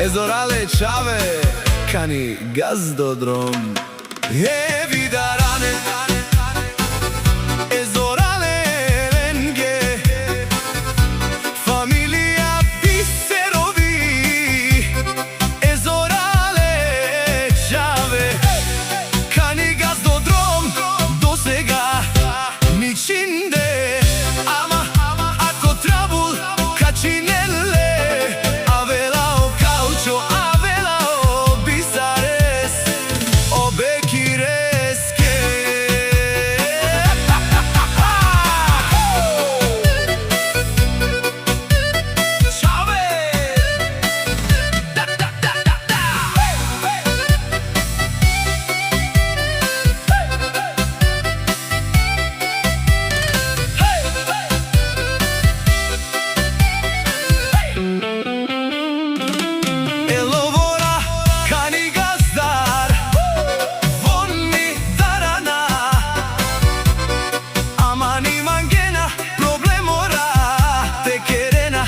Ezorale Čave, Kani Gazdodrom. Vidarane Ezorale Lenge, familija Biserovi, Ezorale Čave, Kani Gazdodrom. Do сега ničinde, ama ako trabul kačinele, avelao kaučo, avelao bisares, obekireske. Čave! Da, da, da, da, da! Еловора, Kani Gazdar, Vonni Darana, Amani Mangena, Problemora, Tekerena,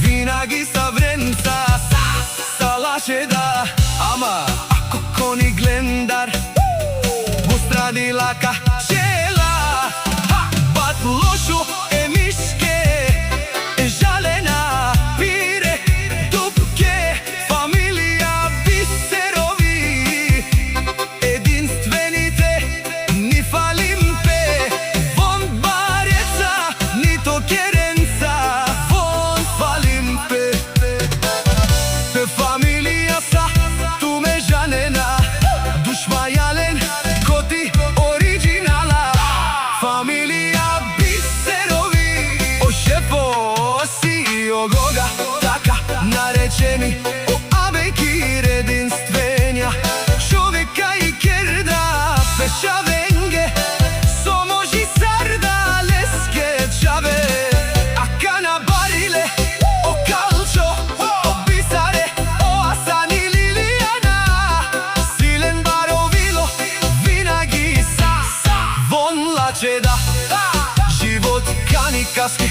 Vinaги Savrenca, Salašeda, ama ako Koni Glendar, Bustradilaka, Čela, Bat Lošu, Emiške, Žalena, Pire, Dupke, familija Biserovi, единствените, ни фалимпе, вон Бареца, нито Керенца, вон фалимпе. Familija sa tume žanena, dušmajalen koti originala, familija Biserovi, o šefo si ogoga, така наречени, o абекир единствения, човека и керда, пешавенге, соможи сарда леске чаве, акана бариле, o калчо, o бисаре, o асани Лилияна, силен баровило, винаги са, вон лачеда, живот Kani Kaske,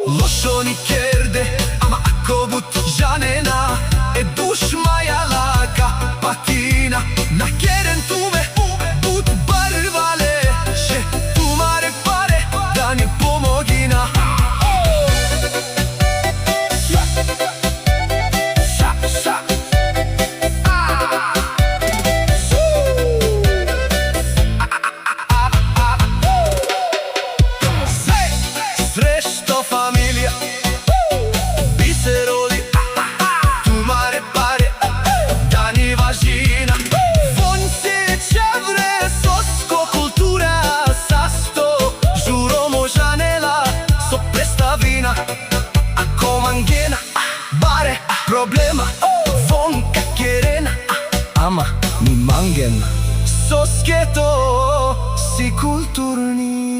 лошо ни керде, ама ако бут жанена, е душмаја лака, патина, на керен туме, бут барвале, ше тумаре паре, да ни помогина. Срещу familija Biserovi, tумаре паре, да ни важина. Вон се чавре соско култура, састо журо можанела, со представина, ако мангена, баре проблема, вон какерена, ама ни манген, соскето си културни.